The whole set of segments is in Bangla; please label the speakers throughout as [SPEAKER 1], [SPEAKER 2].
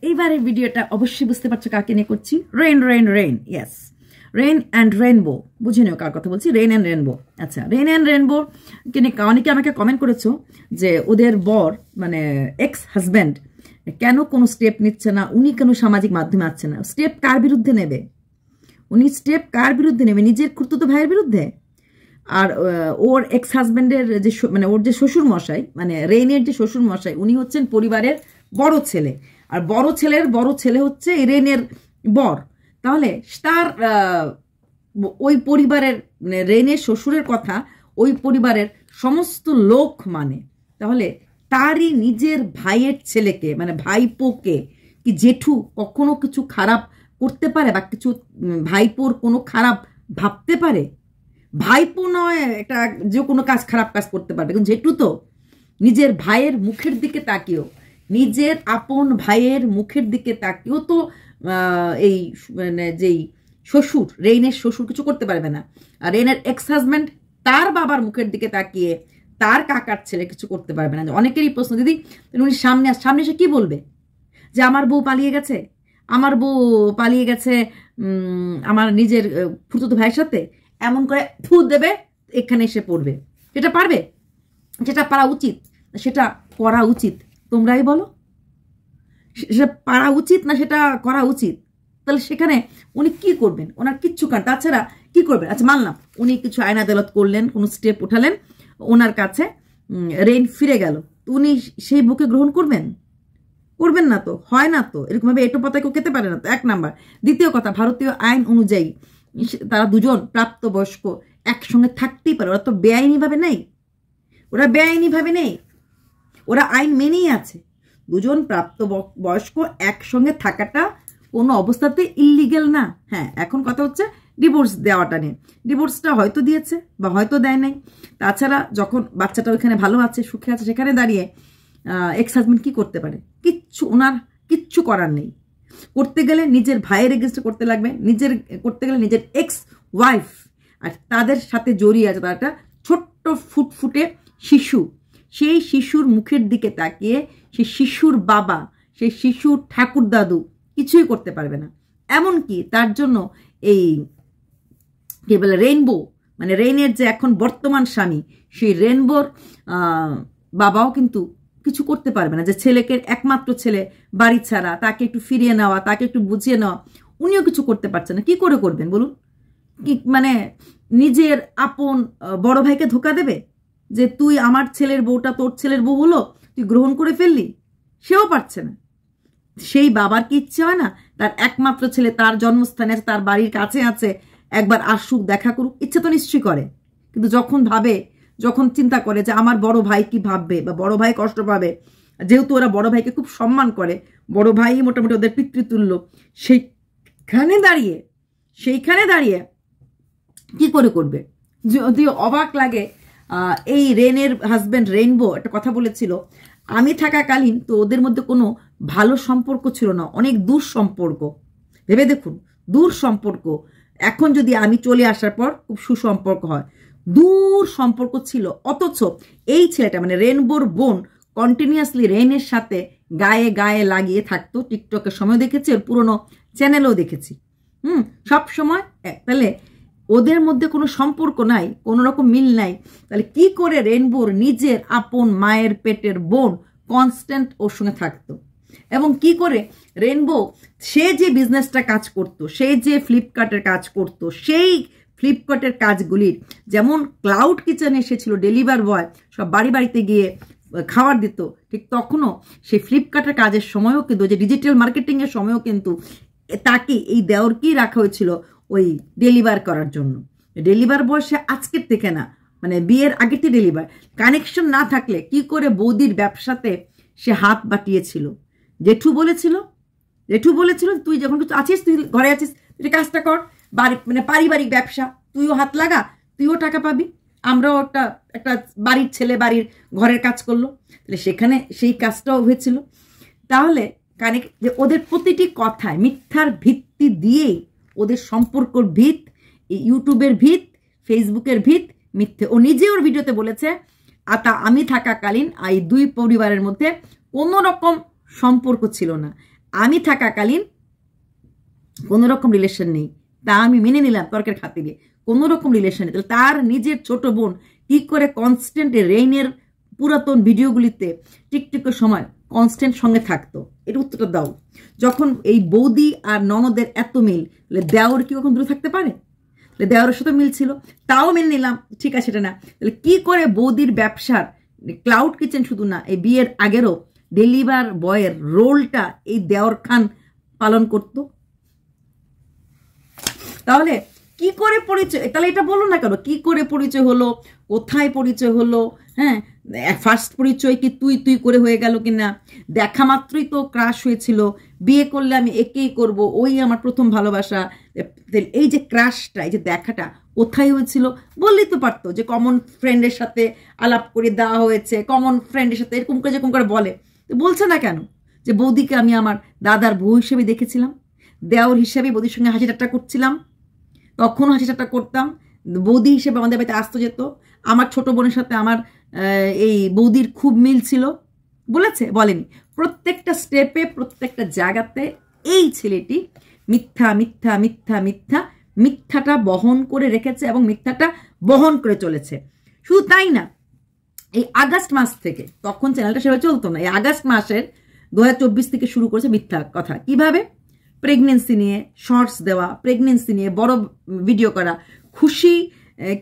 [SPEAKER 1] এইবারের ভিডিওটা অবশ্যই বুঝতে পারছো কাকে নিয়ে করছি। Rain rain rain, yes, rain and rainbow. বুঝে নিও কার কথা বলছি, রেইন অ্যান্ড রেইনবো। আচ্ছা, রেইন অ্যান্ড রেইনবো কে নিয়ে অনেকে আমাকে কমেন্ট করেছো যে ওদের বর মানে এক্স হাজব্যান্ড কেন কোনো স্টেপ নিচ্ছে না, উনি কেন সামাজিক মাধ্যমে আসছে না। স্টেপ কার বিরুদ্ধে নেবে উনি? স্টেপ কার বিরুদ্ধে নেবে? নিজের খুড়তুতো ভাইয়ের বিরুদ্ধে। আর ওর এক্স হাজব্যান্ডের যে মানে ওর যে শ্বশুর মশাই, মানে রেইনের যে শ্বশুর মশাই, উনি হচ্ছেন পরিবারের বড় ছেলে, আর বড় ছেলের বড় ছেলে হচ্ছে রেইনের বর। তাহলে তার ওই পরিবারের মানে রেইনের শ্বশুরের কথা ওই পরিবারের সমস্ত লোক মানে, তাহলে তারই নিজের ভাইয়ের ছেলেকে মানে ভাইপোকে কি জেঠু কখনো কিছু খারাপ করতে পারে বা কিছু ভাইপোর কোনো খারাপ ভাবতে পারে? ভাইপো নয় একটা যে কোনো কাজ খারাপ কাজ করতে পারবে, কিন্তু জেঠু তো নিজের ভাইয়ের মুখের দিকে তাকিয়েও, নিজের আপন ভাইয়ের মুখের দিকে তাকিয়েও তো এই মানে যেই শ্বশুর রেইনের শ্বশুর কিছু করতে পারবে না। আর রেইনের এক্স হাজব্যান্ড তার বাবার মুখের দিকে তাকিয়ে তার কাকার ছেলে কিছু করতে পারবে না। অনেকেরই প্রশ্ন, দিদি উনি সামনে এসে কি বলবে? যে আমার বউ পালিয়ে গেছে, আমার বউ পালিয়ে গেছে আমার নিজের ফুতুতো ভাইয়ের সাথে, এমন করে ফু দেবে এখানে এসে পড়বে। সেটা পারবে? যেটা পারা উচিত সেটা করা উচিত, তোমরাই বলো। সেটা পারা উচিত না সেটা করা উচিত? তাহলে সেখানে উনি কি করবেন? ওনার কিচ্ছু কারণ তাছাড়া কি করবেন? আচ্ছা মানলাম উনি কিছু আইন আদালত করলেন, কোনো স্টেপ উঠালেন, ওনার কাছে রেইন ফিরে গেল, উনি সেই বুকে গ্রহণ করবেন? করবেন না তো, হয় না তো, এরকমভাবে এটো পাতায় কেউ খেতে পারে না তো, এক নাম্বার। দ্বিতীয় কথা, ভারতীয় আইন অনুযায়ী তারা দুজন প্রাপ্তবয়স্ক একসঙ্গে থাকতেই পারে, ওরা তো বেআইনিভাবে নেই, ওরা বেআইনিভাবে নেই, ওরা আইন মেনেই আছে। দুজন প্রাপ্তবয়স্ক একসঙ্গে থাকাটা কোনো অবস্থাতে ইল্লিগেল না। হ্যাঁ, এখন কথা হচ্ছে ডিভোর্স দেওয়াটা নিয়ে। ডিভোর্সটা হয়তো দিয়েছে বা হয়তো দেয় নাই। তাছাড়া যখন বাচ্চাটা ওইখানে ভালো আছে, সুখে আছে, সেখানে দাঁড়িয়ে এক্স হাজব্যান্ড কি করতে পারে? কিচ্ছু, ওনার কিচ্ছু করার নেই। করতে গেলে নিজের ভাইয়ের এগেন্স্টে করতে লাগবে, করতে গেলে নিজের এক্স ওয়াইফ আর তাদের সাথে জড়িয়ে আছে তার একটা ছোট্ট ফুটফুটে শিশু, সেই শিশুর মুখের দিকে তাকিয়ে সেই শিশুর বাবা, সেই শিশুর ঠাকুর দাদু কিছুই করতে পারবে না। এমনকি তার জন্য এই কি বলে রেইনবো মানে রেইনের যে এখন বর্তমান স্বামী, সেই রেইনবোর বাবাও কিন্তু কিছু করতে পারবে না। যে ছেলেকে একমাত্র ছেলে বাড়ি ছাড়া, তাকে একটু ফিরিয়ে নেওয়া, তাকে একটু বুঝিয়ে নেওয়া, উনিও কিছু করতে পারছেন না। কি করে করবেন বলুন? কি মানে নিজের আপন বড় ভাইকে ধোকা দেবে যে তুই আমার ছেলের বউটা তোর ছেলের বউ হলো, তুই গ্রহণ করে ফেললি? সেও পারছে না। সেই বাবার কি ইচ্ছে হয় না তার একমাত্র ছেলে তার জন্মস্থানে আছে, তার বাড়ির কাছে আছে, একবার আসুক, দেখা করুক? ইচ্ছে তো নিশ্চয়ই করে। কিন্তু যখন চিন্তা করে যে আমার বড় ভাই কি ভাববে বা বড় ভাই কষ্ট পাবে, যেহেতু ওরা বড় ভাইকে খুব সম্মান করে, বড় ভাই মোটামুটি ওদের পিতৃতুল্য, সেইখানে দাঁড়িয়ে কি করে করবে? যদি অবাক লাগে, এই রেনের হাজব্যান্ড রেইনবো একটা কথা বলেছিল, আমি থাকাকালীন তো ওদের মধ্যে কোনো ভালো সম্পর্ক ছিল না, অনেক দূর সম্পর্ক। ভেবে দেখুন, দূর সম্পর্ক। এখন যদি আমি চলে আসার পর খুব সুসম্পর্ক হয়, দূর সম্পর্ক ছিল। অথচ এই ছেলেটা মানে রেইনবোর বোন কন্টিনিউয়াসলি রেইনের সাথে গায়ে গায়ে লাগিয়ে থাকতো। টিকটকের সময় দেখেছি, ওর পুরোনো চ্যানেলেও দেখেছি। সব সময়। তাহলে ওদের মধ্যে কোনো সম্পর্ক নাই, কোনো রকম মিল নাই, তাহলে কি করে রেইনবোর নিজের আপন মায়ের পেটের বোন কনস্ট্যান্ট ওর সঙ্গে থাকতো? এবং কি করে রেইনবো সে যে বিজনেসটা কাজ করতো, সে যে ফ্লিপকার্টের কাজ করতো, সেই ফ্লিপকার্টের কাজগুলির যেমন ক্লাউড কিচেনে এসেছিল ডেলিভার বয়, সব বাড়িতে গিয়ে খাবার দিত, ঠিক তখনও সেই ফ্লিপকার্টের কাজের সময়ও কিন্তু, যে ডিজিটাল মার্কেটিংয়ের সময়ও কিন্তু তাকে এই দেওরকেই রাখা হয়েছিল ওই ডেলিভার করার জন্য। ডেলিভার বয় সে আজকের থেকে না, মানে বিয়ের আগের থেকে ডেলিভার। কানেকশন না থাকলে কি করে বৌদির ব্যবসাতে সে হাত বাটিয়েছিল? জেঠু বলেছিল তুই যখন কিছু আছিস, তুই ঘরে আছিস, তুই কাজটা কর, মানে পারিবারিক ব্যবসা, তুইও হাত লাগা, তুইও টাকা পাবি, আমরাও একটা বাড়ির ছেলে বাড়ির ঘরের কাজ করলো, তাহলে সেখানে সেই কাজটাও হয়েছিল। তাহলে যে ওদের প্রতিটি কথায় মিথ্যার ভিত্তি দিয়েই ওদের সম্পর্কর ভিত, ইউটিউবের ভিত, ফেসবুকের ভিত মিথ্যে। ও নিজে ওর ভিডিওতে বলেছে আমি থাকাকালীন এই দুই পরিবারের মধ্যে কোনো রকম সম্পর্ক ছিল না, আমি থাকাকালীন কোনো রকম রিলেশন নেই, তা আমি মেনে নিলাম তর্কের খাতিরে, কোনো রকম রিলেশন নেই। তাহলে তার নিজের ছোট বোন কি করে কনস্ট্যান্ট রেইনের পুরাতন ভিডিওগুলিতে টিকটিকের সময় কনস্ট্যান্ট সঙ্গে থাকতো? এর উত্তরটা দাও। যখন এই বৌদি আর ননদের এত মিল, তাহলে দেওর কি কখন দূরে থাকতে পারে? তাহলে দেওরের সাথে মিল ছিল, তাও মেনে নিলাম, ঠিক আছে সেটা না। তাহলে কি করে বৌদির ব্যবসার ক্লাউড কিচেন শুধু না, এই বিয়ের আগেরও ডেলিভার বয়ের রোলটা এই দেওর খান পালন করত? তাহলে কি করে পরিচয়? তাহলে এটা বলো না কেন, কি করে পরিচয় হলো, কোথায় পরিচয় হলো? হ্যাঁ, ফার্স্ট পরিচয় কি তুই তুই করে হয়ে গেল কিনা? দেখা মাত্রই তো ক্রাশ হয়েছিল, বিয়ে করলে আমি একেই করব, ওই আমার প্রথম ভালোবাসা। এই যে ক্রাশটা, এই যে দেখাটা কোথায় হয়েছিল বললেই তো পারতো, যে কমন ফ্রেন্ডের সাথে আলাপ করে দেওয়া হয়েছে, কমন ফ্রেন্ডের সাথে এরকম করে যেরকম করে বলে। তো বলছে না কেন যে বৌদিকে আমি আমার দাদার বউ হিসেবে দেখেছিলাম, দেওর হিসেবে বৌদির সঙ্গে হাসি ঠাট্টা করছিলাম, তখনও হাসি ঠাট্টা করতাম, বৌদি হিসেবে আমাদের বাড়িতে আসতে যেত, আমার ছোট বোনের সাথে আমার এই বৌদির খুব মিল ছিল। বলেছে? বলেনি। প্রত্যেকটা স্টেপে, প্রত্যেকটা জায়গাতে এই ছেলেটি মিথ্যা মিথ্যা মিথ্যা মিথ্যা মিথ্যাটা বহন করে রেখেছে এবং মিথ্যাটা বহন করে চলেছে। শুধু তাই না, এই আগস্ট মাস থেকে, তখন চ্যানেলটা সেভাবে চলতো না, এই আগস্ট মাসের 2024 থেকে শুরু করেছে মিথ্যা কথা। কিভাবে? প্রেগনেন্সি নিয়ে শর্টস দেওয়া, প্রেগনেন্সি নিয়ে বড় ভিডিও করা, খুশি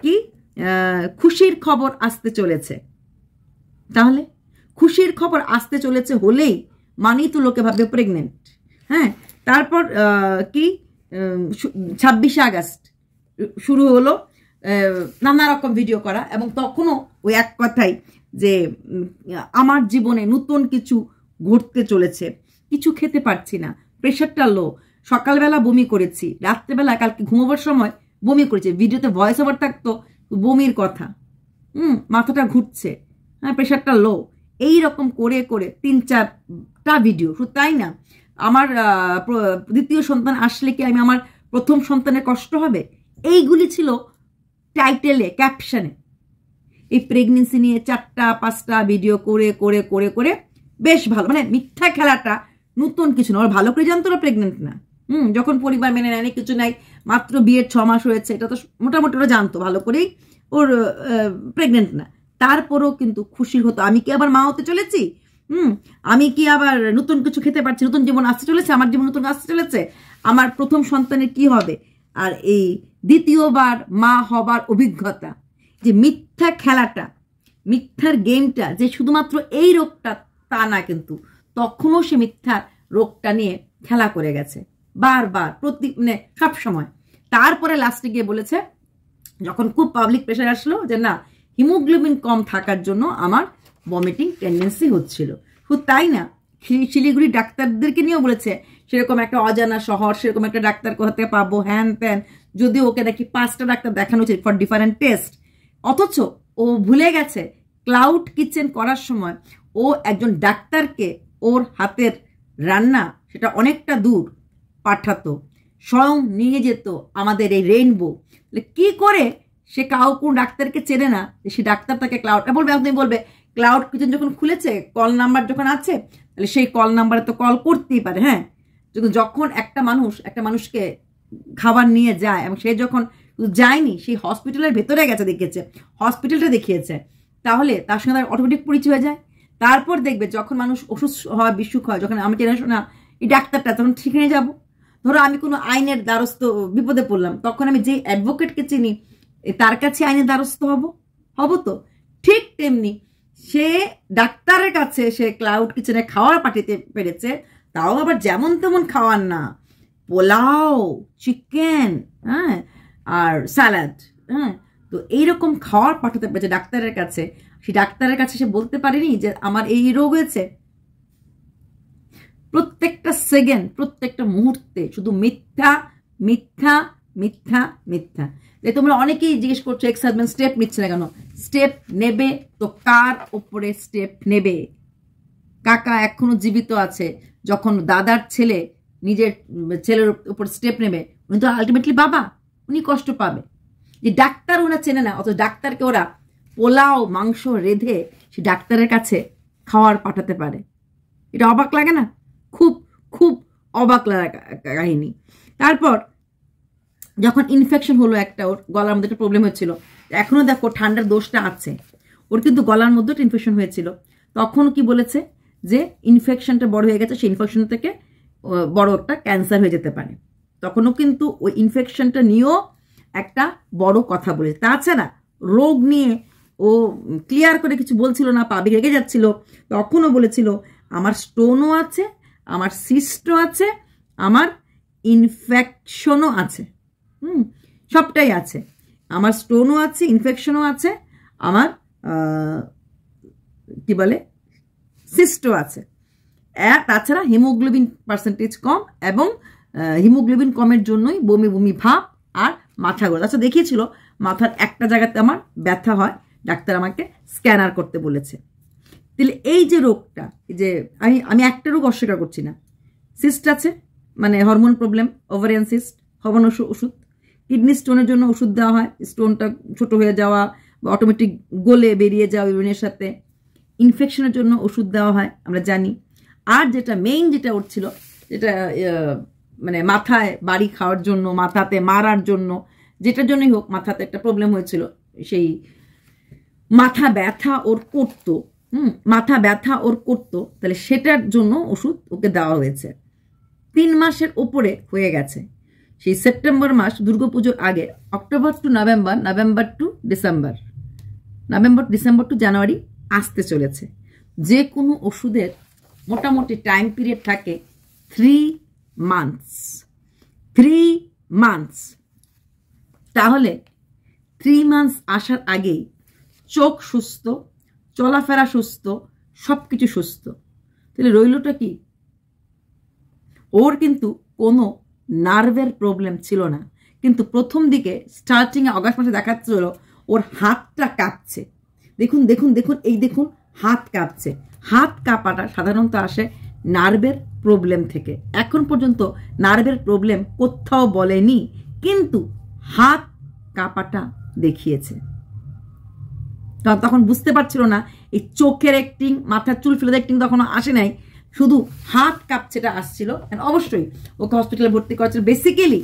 [SPEAKER 1] কি খুশির খবর আসতে চলেছে। তাহলে খুশির খবর আসতে চলেছে হলেই মানেই তো লোকে ভাববে প্রেগনেন্ট। হ্যাঁ, তারপর কি 26শে আগস্ট শুরু হলো নানা রকম ভিডিও করা, এবং তখনও ওই এক কথাই যে আমার জীবনে নতুন কিছু ঘটতে চলেছে, কিছু খেতে পারছি না, প্রেশারটা লো, সকালবেলা বমি করেছি, রাত্রেবেলা কালকে ঘুমোবার সময় বমি করেছি, ভিডিওতে ভয়েস ওভার থাকতো বমির কথা, মাথাটা ঘুরছে, হ্যাঁ প্রেশারটা লো, এই রকম করে করে 3-4টা ভিডিও। শুধু তাই না, আমার দ্বিতীয় সন্তান আসলে কি আমি আমার প্রথম সন্তানের কষ্ট হবে, এইগুলি ছিল টাইটেলে, ক্যাপশনে। এই প্রেগনেন্সি নিয়ে 4টা-5টা ভিডিও করে করে করে করে বেশ ভালো, মানে মিথ্যা খেলাটা নতুন কিছু না, ওরা ভালো করে জানতো ওরা প্রেগনেন্ট না। যখন পরিবার মেনে নেয় কিছু নাই, মাত্র বিয়ের 6 মাস হয়েছে, এটা তো মোটামুটি ওরা জানতো ভালো করেই ওর প্রেগনেন্ট না। তারপরেও কিন্তু খুশি হতো, আমি কি আবার মা হতে চলেছি, আমি কি আবার নতুন কিছু খেতে পারছি, নতুন জীবন আসতে চলেছে, আমার জীবন নতুন আসতে চলেছে, আমার প্রথম সন্তানের কি হবে। আর এই দ্বিতীয়বার মা হবার অভিজ্ঞতা, যে মিথ্যা খেলাটা, মিথ্যার গেমটা, যে শুধুমাত্র এই রোগটা তা না, কিন্তু তখনও সে মিথ্যার রোগটা নিয়ে খেলা করে গেছে বারবার, মানে সব সময়। তারপরে লাস্টে গিয়ে বলেছে, যখন খুব পাবলিক প্রেশার আসলো যে না হিমোগ্লোবিন কম থাকার জন্য আমার ভমিটিং টেন্ডেন্সি হচ্ছিল। শুধু তাই না, শিলিগুড়ি ডাক্তারদেরকে নিয়েও বলেছে সেরকম একটা অজানা শহর, সেরকম একটা ডাক্তার কোথা থেকে পাবো, হ্যান ত্যান, যদিও ওকে নাকি 5টা ডাক্তার দেখানো হয়েছে ফর ডিফারেন্ট টেস্ট। অথচ ও ভুলে গেছে ক্লাউড কিচেন করার সময় ও একজন ডাক্তারকে ওর হাতের রান্না সেটা অনেকটা দূর পাঠাতো, স্বয়ং নিয়ে যেত আমাদের এই রেইনবো। কি করে সে কোন ডাক্তারকে চেনে না, সে ডাক্তার তাকে ক্লাউডটা বলবে, আপনি বলবে ক্লাউড কিচেন যখন খুলেছে, কল নাম্বার যখন আছে, তাহলে সেই কল নাম্বারে তো কল করতেই পারে। হ্যাঁ, কিন্তু যখন একটা মানুষকে খাবার নিয়ে যায়, এবং সে যখন যায়নি, সেই হসপিটালের ভেতরে গেছে, দেখিয়েছে হসপিটালটা দেখিয়েছে, তাহলে তার সঙ্গে তার অটোমেটিক পরিচয় হয়ে যায়। তারপর দেখবে যখন মানুষ অসুস্থ হয়, বিসুখ হয়, যখন আমি চেনা শোনা এই ডাক্তারটা, তখন ঠিক নিয়ে যাবো। ধরো আমি কোনো আইনের দ্বারস্থ বিপদে পড়লাম, তখন আমি যে অ্যাডভোকেটকে চিনি তার কাছে আইনের দ্বারস্থ হব তো। ঠিক তেমনি সে ডাক্তারের কাছে সে ক্লাউড কিচেনে খাওয়ার পাঠিয়ে পেরেছে, তাও আবার যেমন তেমন খাওয়ার না, পোলাও, চিকেন, হ্যাঁ, আর স্যালাড, হ্যাঁ, তো এইরকম খাওয়ার পাঠাতে পেরেছে ডাক্তারের কাছে। সেই ডাক্তারের কাছে সে বলতে পারেনি যে আমার এই রোগ হয়েছে। প্রত্যেকটা সেকেন্ড, প্রত্যেকটা মুহূর্তে শুধু মিথ্যা মিথ্যা মিথ্যা মিথ্যা। যে তোমরা অনেকেই জিজ্ঞেস করছো এক্স হাজবেন্ড স্টেপ নিচ্ছে না কেন, স্টেপ নেবে তো কার উপরে স্টেপ নেবে? কাকা এখনো জীবিত আছে, যখন দাদার ছেলে নিজের ছেলের উপর স্টেপ নেবে, উনি তো আলটিমেটলি বাবা, উনি কষ্ট পাবে। যে ডাক্তার ওরা চেনে না, অথচ ডাক্তারকে ওরা পোলাও মাংস রেঁধে সে ডাক্তারের কাছে খাওয়ার পাঠাতে পারে। এটা অবাক লাগে না? খুব খুব অবাক লাগা কাহিনী। তারপর যখন ইনফেকশন হলো একটা, ওর গলার মধ্যে একটা প্রবলেম হচ্ছিল, এখনো দেখো ঠান্ডার দোষটা আছে, ওর কিন্তু গলার মধ্যে একটা ইনফেকশন হয়েছিল, তখন কি বলেছে যে ইনফেকশনটা বড় হয়ে গেছে, সেই ইনফেকশন থেকে বড় একটা ক্যান্সার হয়ে যেতে পারে। তখনও কিন্তু ওই ইনফেকশনটা নিয়েও একটা বড় কথা বলে। তাছাড়া রোগ নিয়ে ও ক্লিয়ার করে কিছু বলছিল না, পাবি রেগে যাচ্ছিল। তখনও বলেছিল আমার স্টোনও আছে, আমার সিস্টও আছে, আমার ইনফেকশনও আছে, সবটাই আছে। আমার স্টোনও আছে, ইনফেকশনও আছে, আমার কি বলে সিস্টও আছে। তাছাড়া হিমোগ্লোবিন পার্সেন্টেজ কম, এবং হিমোগ্লোবিন কমের জন্যই বমি বমি ভাব আর মাথা ঘোরা। আচ্ছা, দেখিয়েছিল মাথার একটা জায়গাতে আমার ব্যথা হয়, ডাক্তার আমাকে স্ক্যানার করতে বলেছে। তাহলে এই যে রোগটা, যে আমি একটা রোগ অস্বীকার করছি না, সিস্ট আছে মানে hormone problem, ovarian cyst, hormone ওষুধ, কিডনি স্টোনের জন্য ওষুধ দেওয়া হয়, স্টোনটা ছোট হয়ে যাওয়া বা অটোমেটিক গলে বেরিয়ে যাওয়া ইউরিনের সাথে। ইনফেকশনের জন্য ওষুধ দেওয়া হয়, আমরা জানি। আর যেটা মেইন যেটা উঠছিল, যেটা মানে মাথায় বাড়ি খাওয়ার জন্য, মাথাতে মারার জন্য, যেটার জন্যই হোক মাথাতে একটা প্রবলেম হয়েছিল, সেই মাথা ব্যথা ওর করতো, মাথা ব্যথা ওর করতো, তাহলে সেটার জন্য ওষুধ ওকে দেওয়া হয়েছে। 3 মাসের ওপরে হয়ে গেছে। সেই সেপ্টেম্বর মাস দুর্গাপুজোর আগে, October to November, November to December, November December to January আসতে চলেছে। যে কোনো ওষুধের মোটামুটি টাইম পিরিয়ড থাকে 3 মান্থস। 3 মান্থস, তাহলে 3 মান্থস আসার আগেই চোখ সুস্থ, চলাফেরা সুস্থ, সব কিছু সুস্থ। তাহলে রইলটা কি? ওর কিন্তু কোনো নার্ভের প্রবলেম ছিল না, কিন্তু প্রথম দিকে স্টার্টিংয়ে অগাস্ট মাসে দেখাচ্ছিল ওর হাতটা কাঁপছে। দেখুন দেখুন দেখুন, এই দেখুন হাত কাঁপছে। হাত কাঁপাটা সাধারণত আসে নার্ভের প্রবলেম থেকে। এখন পর্যন্ত নার্ভের প্রবলেম কোথাও বলেনি, কিন্তু হাত কাঁপাটা দেখিয়েছে। তখন বুঝতে পারছিল না এই চোখের অ্যাক্টিং, মাথার চুল ফেলে অ্যাক্টিং তখনও আসে নাই, শুধু হাত কাঁপছেটা আসছিল। অবশ্যই ওকে হসপিটালে ভর্তি করেছিল। বেসিক্যালি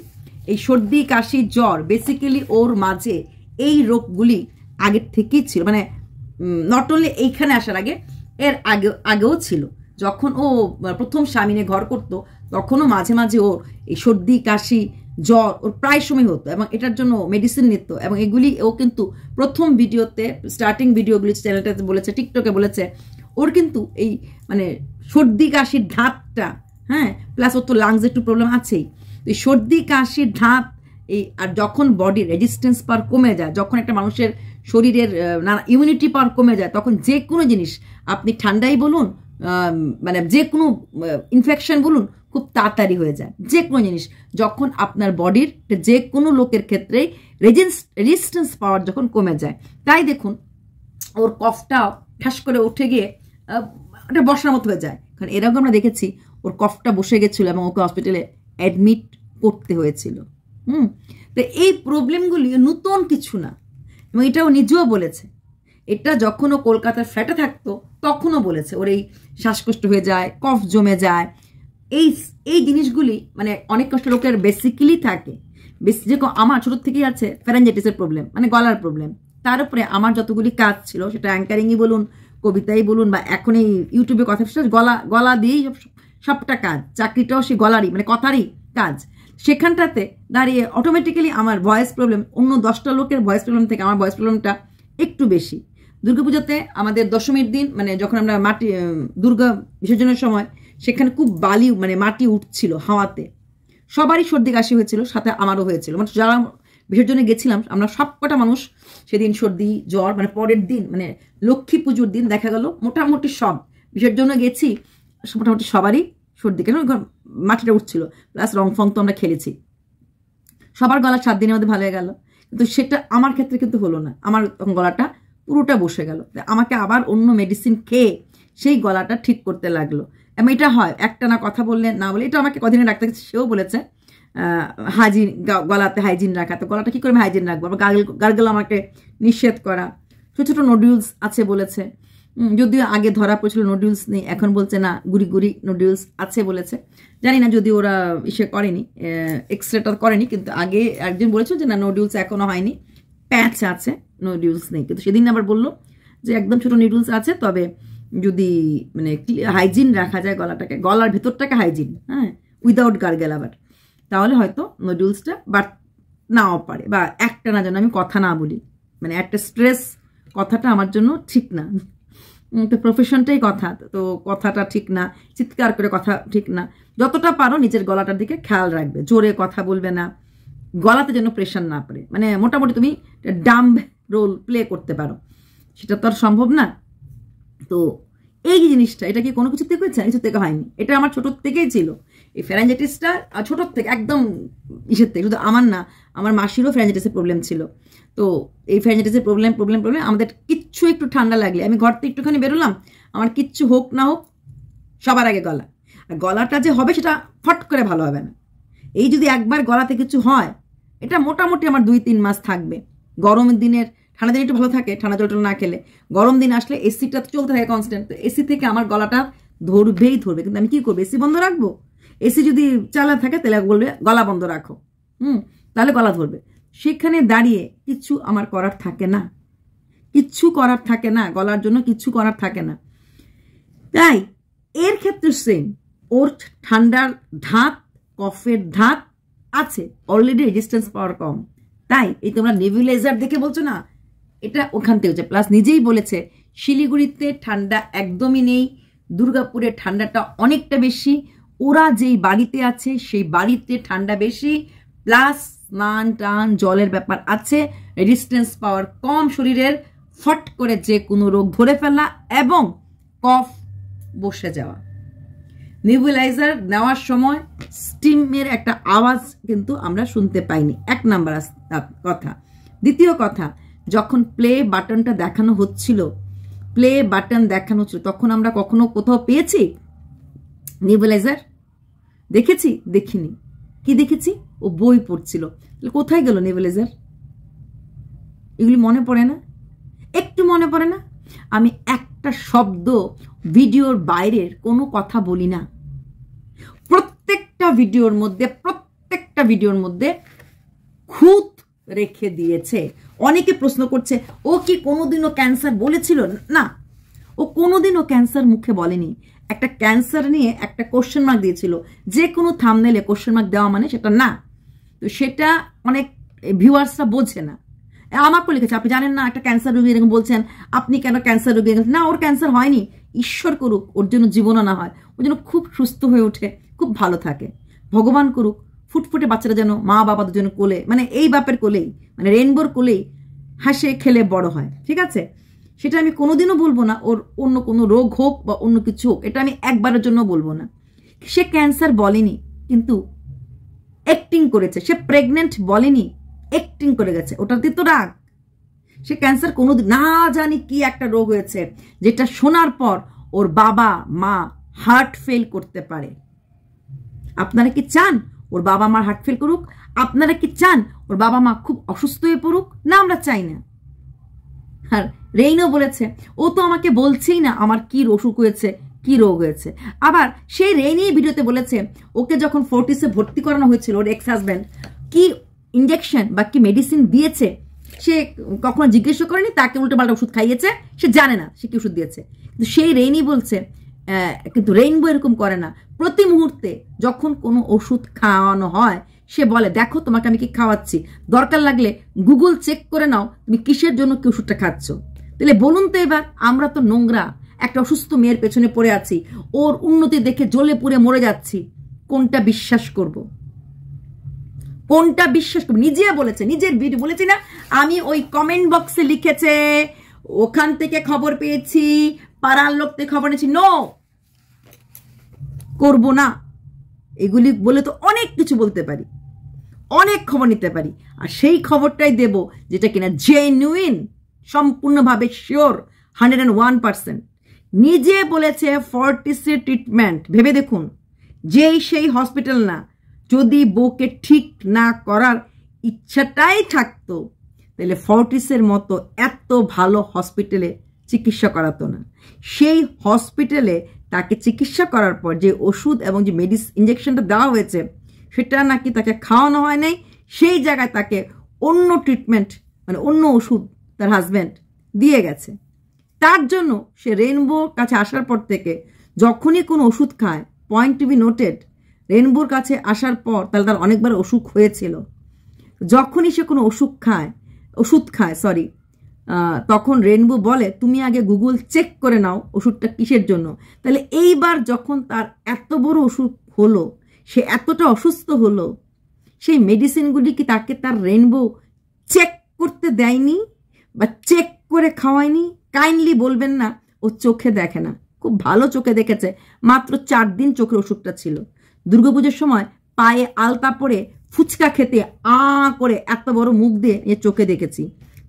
[SPEAKER 1] এই সর্দি কাশি জ্বর, বেসিক্যালি ওর মাঝে এই রোগগুলি আগের থেকেই ছিল, মানে নট অনলি এইখানে আসার আগে, এর আগেও ছিল। যখন ও প্রথম স্বামীনে ঘর করতো, তখনও মাঝে মাঝে ওর এই সর্দি কাশি জ্বর ওর প্রায় সময় হতো, এবং এটার জন্য মেডিসিন নিত। এবং এগুলি ও কিন্তু প্রথম ভিডিওতে, স্টার্টিং ভিডিওগুলি চ্যানেলটাতে বলেছে, টিকটকে বলেছে, ওর কিন্তু এই মানে সর্দি কাশির ধাতটা, হ্যাঁ, প্লাস ওর তো লাংস একটু প্রবলেম আছেই, এই সর্দি কাশির ধাত এই, আর যখন বডির রেজিস্ট্যান্স পাওয়ার কমে যায়, যখন একটা মানুষের শরীরের নানা ইমিউনিটি পাওয়ার কমে যায়, তখন যে কোনো জিনিস, আপনি ঠান্ডাই বলুন, মানে যে কোনো ইনফেকশন বলুন, খুব তাড়াতাড়ি হয়ে যায়। যে কোনো জিনিস যখন আপনার বডির, যে কোনো লোকের ক্ষেত্রেই রেজিস্ট্যান্স পাওয়ার যখন কমে যায়, তাই দেখুন ওর কফটাও ঠাস করে উঠে গিয়ে ওটা বসার মতো হয়ে যায়। কারণ এরকম আমরা দেখেছি ওর কফটা বসে গেছিল এবং ওকে হসপিটালে অ্যাডমিট করতে হয়েছিল। তো এই প্রবলেমগুলি নতুন কিছু না, এবং এটাও নিজেও বলেছে। এটা যখন ও কলকাতার ফ্ল্যাটে থাকতো তখনও বলেছে ওর এই শ্বাসকষ্ট হয়ে যায়, কফ জমে যায়, এই জিনিসগুলি মানে অনেক কষ্ট লোকের বেসিক্যালি থাকে। যে আমার ছোটোর থেকেই আছে ফ্যারাঞ্জাইটিসের প্রবলেম, মানে গলার প্রবলেম। তার উপরে আমার যতগুলি কাজ ছিল, সেটা অ্যাঙ্কারিংই বলুন, কবিতাই বলুন, বা এখন এই ইউটিউবে কথা, গলা দিয়েই সবটা কাজ। চাকরিটাও সেই গলারই, মানে কথারই কাজ। সেখানটাতে দাঁড়িয়ে অটোমেটিক্যালি আমার ভয়েস প্রবলেম অন্য 10টা লোকের ভয়েস প্রবলেম থেকে আমার ভয়েস প্রবলেমটা একটু বেশি। দুর্গাপূজাতে আমাদের দশমীর দিন, মানে যখন আমরা মাটি দুর্গা বিসর্জনের সময়, সেখানে খুব বালি, মানে মাটি উঠছিল হাওয়াতে, সবারই সর্দি কাশি হয়েছিল, সাথে আমারও হয়েছিল। মানে যারা বিসর্জনে গেছিলাম আমরা সবকটা মানুষ সেদিন সর্দি জ্বর, মানে পরের দিন, মানে লক্ষ্মী পুজোর দিন দেখা গেল মোটামুটি সব বিসর্জনে গেছি, মোটামুটি সবারই সর্দি, কেন মাটিটা উঠছিল, প্লাস রং ফং তো আমরা খেলেছি। সবার গলা 7 দিনের মধ্যে ভালো হয়ে গেল, কিন্তু সেটা আমার ক্ষেত্রে কিন্তু হলো না। আমার তখন গলাটা পুরোটা বসে গেল, আমাকে আবার অন্য মেডিসিন খেয়ে সেই গলাটা ঠিক করতে লাগলো। এবং এটা হয় একটা না কথা বললে না বলে, এটা আমাকে কদিনে ডাক্তার সেও বলেছে হাইজিন, গলাতে হাইজিন রাখা। তো গলাটা কী করে আমি হাইজিন রাখবো? গার্গেল আমাকে নিষেধ করা, ছোটো ছোটো নডিউলস আছে বলেছে। যদিও আগে ধরা পড়েছিল নুডলস নেই, এখন বলছে না গুড়ি গুড়ি নুডলস আছে বলেছে। জানি না যদি ওরা ইসে করেনি, এক্সরেটা করেনি, কিন্তু আগে একজন বলেছিল যে না নুডলস এখনো হয়নি, প্যাচ আছে, নুডলস নেই। কিন্তু সেদিন আবার বললো যে একদম ছোট নুডলস আছে, তবে যদি মানে হাইজিন রাখা যায় গলাটাকে, গলার ভেতরটাকে হাইজিন, হ্যাঁ, উইদাউট গার্গেল আবার, তাহলে হয়তো নুডলসটা বাট নাও পারে, বা একটা না যেন আমি কথা না বলি, মানে একটা স্ট্রেস কথাটা আমার জন্য ঠিক না, তো প্রফেশনটাই কথা, তো কথাটা ঠিক না, চিৎকার করে কথা ঠিক না। যতটা পারো নিজের গলাটার দিকে খেয়াল রাখবে, জোরে কথা বলবে না, গলাতে যেন প্রেশার না পড়ে, মানে মোটামুটি তুমি ডাম্ব রোল প্লে করতে পারো, সেটা তো আর সম্ভব না। তো এই জিনিসটা, এটা কি কোনো কিছু থেকে হয়েছে? কিছু থেকে হয়নি, এটা আমার ছোটোর থেকেই ছিল। এই ফ্যারাঞ্জাইটিসটা ছোটোর থেকে একদম ইসের থেকে, শুধু আমার না, আমার মাসিরও ফ্যারাঞ্জাইটিসের প্রবলেম ছিল। তো এই ফ্যারাঞ্জাইটিসের প্রবলেম আমাদের কিচ্ছু একটু ঠান্ডা লাগলে, আমি ঘর থেকে একটুখানি বেরোলাম, আমার কিচ্ছু হোক না হোক সবার আগে গলা, আর গলাটা যে হবে সেটা ফট করে ভালো হবে না। এই যদি একবার গলাতে কিছু হয়, এটা মোটামুটি আমার 2-3 মাস থাকবে। গরমের দিনের, ঠান্ডা দিন একটু ভালো থাকে, ঠান্ডা জল না খেলে, গরম দিন আসলে এসিটা চলতে থাকে কনস্ট্যান্ট, তো এসি থেকে আমার গলাটা ধরবেই ধরবে। কিন্তু আমি কি করবো, এসি বন্ধ রাখবো? এসি যদি চালা থাকে তাহলে বলবে গলা বন্ধ রাখো, তাহলে গলা ধরবে। সেখানে দাঁড়িয়ে কিচ্ছু আমার করার থাকে না, কিচ্ছু করার থাকে না, গলার জন্য কিচ্ছু করার থাকে না। তাই এর ক্ষেত্রে সেম, ওর ঠান্ডার ধাত, কফের ধাত আছে, অলরেডি রেজিস্ট্যান্স পাওয়ার কম, তাই এই তোমরা নেবুলাইজার দেখে বলছো না, এটা ওখান থেকে হচ্ছে। প্লাস নিজেই বলেছে শিলিগুড়িতে ঠান্ডা একদমই নেই, দুর্গাপুরে ঠান্ডাটা অনেকটা বেশি, ওরা যেই বাড়িতে আছে সেই বাড়িতে ঠান্ডা বেশি, প্লাস স্নান টান জলের ব্যাপার আছে, রেজিস্ট্যান্স পাওয়ার কম শরীরের, ফট করে যে কোনো রোগ ধরে ফেলা এবং কফ বসে যাওয়া। নেবুলাইজার নেওয়ার সময় স্টিমের একটা আওয়াজ কিন্তু আমরা শুনতে পাইনি, 1 নাম্বার কথা। দ্বিতীয় কথা, যখন প্লে বাটনটা দেখানো হচ্ছিল, প্লে বাটন দেখানো হচ্ছিল, তখন আমরা কখনো কোথাও পেয়েছি নেবুলাইজার? দেখেছি? দেখিনি। কি দেখেছি? ও বই পড়ছিল। কোথায় গেল নেবুলাইজার? এগুলি মনে পড়ে না? একটু মনে পড়ে না? আমি একটা শব্দ ভিডিওর বাইরের কোনো কথা বলি না, প্রত্যেকটা ভিডিওর মধ্যে খুঁত রেখে দিয়েছে। অনেকে প্রশ্ন করছে ও কি কোনোদিনও ক্যান্সার বলেছিল? না, ও কোনোদিনও ক্যান্সার মুখে বলেনি। একটা ক্যান্সার নিয়ে একটা কোশ্চেন মার্ক দিয়েছিল, যে কোনো থাম্বনেলে কোশ্চেন মার্ক দেওয়া মানে সেটা না, তো সেটা অনেক ভিউয়ার্সরা বোঝে না। আমাকে লিখেছে আপনি জানেন না একটা ক্যান্সার রোগী এরকম বলছেন, আপনি কেন ক্যান্সার রোগী? না, ওর ক্যান্সার হয়নি, ঈশ্বর করুক ওর জন্য জীবনও না হয়, ওর জন্য খুব সুস্থ হয়ে ওঠে, খুব ভালো থাকে, ভগবান করুক ফুটফুটে বাচ্চারা যেন মা বাবা দুজনে কোলে, মানে এই বাপের কোলেই, মানে রেইনবোর কোলেই হাসে খেলে বড় হয়, ঠিক আছে? সেটা আমি কোনোদিনও বলবো না ওর অন্য কোনো রোগ হোক বা অন্য কিছু হোক, এটা আমি একবারের জন্য বলবো না। সে ক্যান্সার বলেনি, কিন্তু অ্যাক্টিং করেছে। সে প্রেগনেন্ট বলেনি, অ্যাক্টিং করে গেছে, ওটাতে তো রাগ। সে ক্যান্সার কোনোদিন, না জানি কি একটা রোগ হয়েছে যেটা শোনার পর ওর বাবা মা হার্ট ফেল করতে পারে। আপনারা কি চান ওর বাবা মার হার্ট ফেল করুক? আপনারা কি চান ওর বাবা মা খুব অসুস্থ হয়ে পড়ুক? না, আমরা চাই না। আর রেইনও বলেছে ও তো আমাকে বলছেই না আমার কি অসুখ হয়েছে, কি রোগ হয়েছে। আবার সেই রেইনই ভিডিওতে বলেছে ওকে যখন ফোর্টিসে ভর্তি করানো হয়েছিল, ওর এক্স হাজব্যান্ড কি ইঞ্জেকশন বা কি মেডিসিন দিয়েছে সে কখনো জিজ্ঞেস করেনি, তাকে উল্টো পাল্টা ওষুধ খাইয়েছে, সে জানে না সে কি ওষুধ দিয়েছে। কিন্তু সেই রেইনই বলছে, কিন্তু রেইনবো এরকম করে না, প্রতি মুহূর্তে যখন কোনো ওষুধ খাওয়ানো হয় সে বলে দেখো তোমাকে আমি কি খাওয়াচ্ছি, দরকার লাগলে গুগল চেক করে নাও তুমি কিসের জন্য কি ওষুধটা খাচ্ছ। তাহলে বলুন তো এবার, আমরা তো নোংরা একটা অসুস্থ মেয়ের পেছনে পড়ে আছি, ওর উন্নতি দেখে জ্বলে পুড়ে মরে যাচ্ছি, কোনটা বিশ্বাস করব? কোনটা বিশ্বাস করব? নিজে বলেছে, নিজের ভিডিও বলেছি না আমি, ওই কমেন্ট বক্সে লিখেছে ওখান থেকে খবর পেয়েছি, পাড়ার লোক থেকে খবর নিয়েছি। নো, করবো না। এগুলি বলে তো অনেক কিছু বলতে পারি, অনেক খবর নিতে পারি, আর সেই খবরটাই দেব যেটা কিনা জেনুইন, সম্পূর্ণভাবে শিওর, 101%। নিজে বলেছে ফর্টিসের ট্রিটমেন্ট, ভেবে দেখুন, যেই সেই হসপিটাল না, যদি বউকে ঠিক না করার ইচ্ছাটাই থাকতো তাহলে ফর্টিসের মতো এত ভালো হসপিটালে চিকিৎসা করাতো না। সেই হসপিটালে তাকে চিকিৎসা করার পর যে ওষুধ এবং যে ইঞ্জেকশনটা দেওয়া হয়েছে সেটা নাকি তাকে খাওয়ানো হয় নাই, সেই জায়গায় তাকে অন্য ট্রিটমেন্ট মানে অন্য ওষুধ তার হাজব্যান্ড দিয়ে গেছে। তার জন্য সে রেইনবোর কাছে আসার পর থেকে যখনই কোনো ওষুধ খায়, পয়েন্ট টু বি নোটেড, রেইনবোর কাছে আসার পর তাহলে তার অনেকবার অসুখ হয়েছিল, যখনই সে কোনো ওষুধ খায় তখন রেইনবো বলে তুমি আগে গুগল চেক করে নাও ওষুধটা কিসের জন্য। তাহলে এইবার যখন তার এত বড় অসুখ হলো, সে এতটা অসুস্থ হলো, সেই মেডিসিনগুলি কি তাকে তার রেইনবো চেক করতে দেয়নি বা চেক করে খাওয়ায়নি? কাইন্ডলি বলবেন না ও চোখে দেখে না। খুব ভালো চোখে দেখেছে, মাত্র 4 দিন চোখের ওষুধটা ছিল। দুর্গাপুজোর সময় পায়ে আলতা পরে ফুচকা খেতে করে এত বড় মুখ দিয়ে চোখে দেখেছি।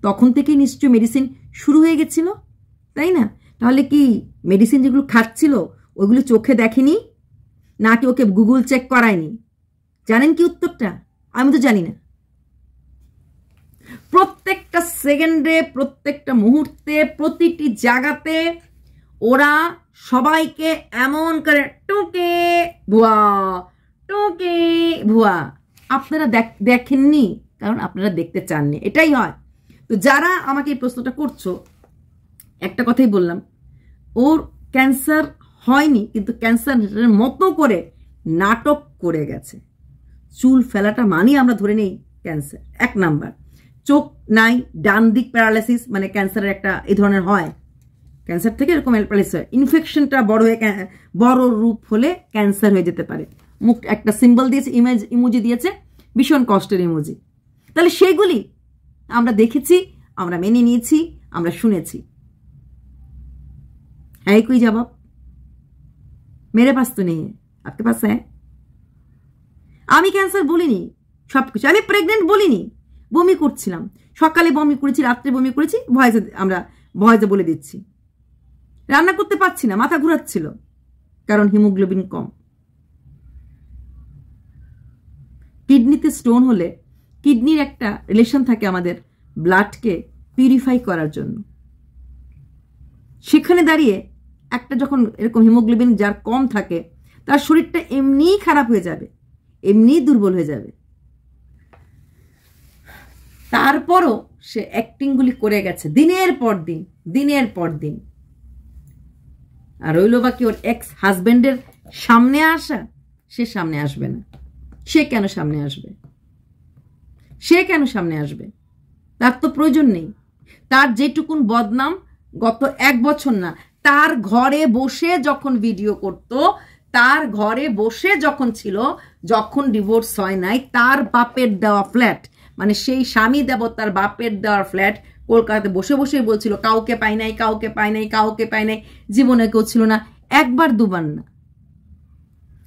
[SPEAKER 1] তখন থেকেই নিশ্চয়ই মেডিসিন শুরু হয়ে গেছিল, তাই না? তাহলে কি মেডিসিন যেগুলো খাচ্ছিল ওইগুলো চোখে দেখেনি, নাকি ওকে গুগল চেক করায়নি? জানেন কি উত্তরটা? আমি তো জানি না। প্রত্যেকটা সেকেন্ডে, প্রত্যেকটা মুহূর্তে, প্রতিটি জায়গাতে ওরা সবাইকে এমন করে টোকে ভুয়া, টোকে ভুয়া। আপনারা দেখেননি, কারণ আপনারা দেখতে চাননি, এটাই হয়। তো যারা আমাকে এই প্রশ্নটা করছো, একটা কথাই বললাম, ওর ক্যান্সার হয়নি, কিন্তু ক্যান্সারের মতো করে নাটক করে গেছে। চুল ফেলাটা মানি আমরা ধরে নেই ক্যান্সার। 1 নাম্বার, চোখ নাই, ডান দিক প্যারালাইসিস, মানে ক্যান্সারের একটা এই ধরনের হয়, ক্যান্সার থেকে এরকম প্যারালাইসিস হয়। ইনফেকশনটা বড় রূপ হলে ক্যান্সার হয়ে যেতে পারে। মুখ একটা সিম্বল দিয়েছে, ইমোজি দিয়েছে, ভীষণ কষ্টের ইমোজি। তাহলে সেগুলি আমরা দেখেছি, আমরা মেনে নিয়েছি, আমরা শুনেছি। হ্যাঁ, কোই জবাব মেরে পাস তো নেই, আপকে পাস হ্যাঁ? আমি ক্যান্সার বলিনি, সবকিছু। আমি প্রেগনেন্ট বলিনি, বমি করছিলাম, সকালে বমি করেছি, রাত্রে বমি করেছি, ভয়েসে বলে দিচ্ছি। রান্না করতে পারছি না, মাথা ঘুরাচ্ছিল, কারণ হিমোগ্লোবিন কম। কিডনিতে স্টোন হলে কিডনির একটা রিলেশন থাকে আমাদের ব্লাডকে পিউরিফাই করার জন্য। সেখানে দাঁড়িয়ে একটা যখন এরকম হিমোগ্লোবিন যার কম থাকে, তার শরীরটা এমনিই খারাপ হয়ে যাবে, এমনিই দুর্বল হয়ে যাবে। তারপরও সে অ্যাক্টিংগুলি করে গেছে দিনের পর দিন, দিনের পর দিন। আর রইল বাকি ওর এক্স হাজব্যান্ডের সামনে আসা। সে সামনে আসবে না। সে কেন সামনে আসবে? সে কেন সামনে আসবে? তার তো প্রয়োজন নেই। তার যেটুকুন বদনাম গত 1 বছর না, তার ঘরে বসে যখন ভিডিও করত, তার ঘরে বসে যখন ছিল, যখন ডিভোর্স হয় নাই, তার বাপের দেওয়া ফ্ল্যাট, মানে সেই স্বামী দেবতার বাপের দেওয়ার ফ্ল্যাট কলকাতাতে বসে বসে বলছিল কাউকে পাই নাই, কাউকে পাই নাই, কাউকে পাই নাই, জীবনে কেউ ছিল না। 1 বার 2 বার না,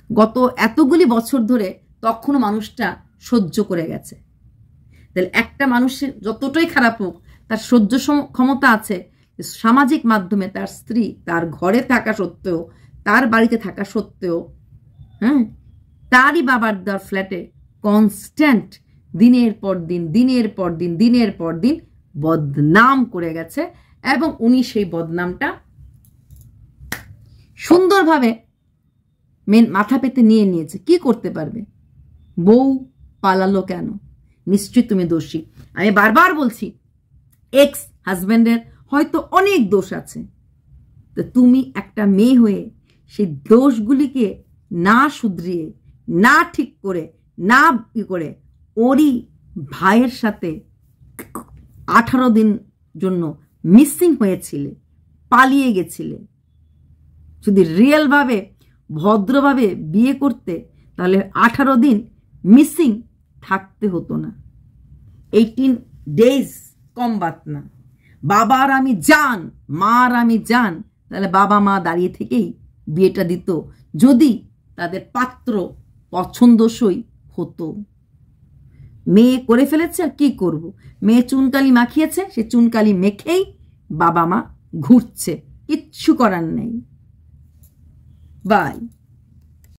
[SPEAKER 1] গত এতগুলি বছর ধরে তখনও মানুষটা সহ্য করে গেছে। তাহলে একটা মানুষের যতটাই খারাপ হোক, তার সহ্য ক্ষমতা আছে। সামাজিক মাধ্যমে তার স্ত্রী তার ঘরে থাকা সত্ত্বেও, তার বাড়িতে থাকা সত্ত্বেও, হ্যাঁ, তারই বাবার দেওয়ার ফ্ল্যাটে কনস্ট্যান্ট দিনের পর দিন, দিনের পর দিন, দিনের পর দিন বদনাম করে গেছে। এবং উনি সেই বদনামটা সুন্দরভাবে মাথা পেতে নিয়ে নিয়েছে। কি করতে পারবে? বউ পালালো কেন? নিশ্চয়ই তুমি দোষী। আমি বারবার বলছি, এক্স হাজব্যান্ডের হয়তো অনেক দোষ আছে, তো তুমি একটা মেয়ে হয়ে সেই দোষগুলিকে না শুধরিয়ে, না ঠিক করে, না করে ওরই ভাইয়ের সাথে 18 দিন জন্য মিসিং হয়েছিলে, পালিয়ে গেছিলে। যদি রিয়েলভাবে ভদ্রভাবে বিয়ে করতে, তাহলে 18 দিন মিসিং থাকতে হতো না। 18 ডেজ কম বাত না। বাবার আমি জান, মার আমি জান, তাহলে বাবা মা দাঁড়িয়ে থেকেই বিয়েটা দিত, যদি তাদের পাত্র পছন্দসই হতো। মেয়ে করে ফেলেছে, আর কি করব? মেয়ে চুনকালি মাখিয়েছে, সে চুনকালি মেখেই বাবা মা ঘুরছে, কিচ্ছু করার নেই। বাই।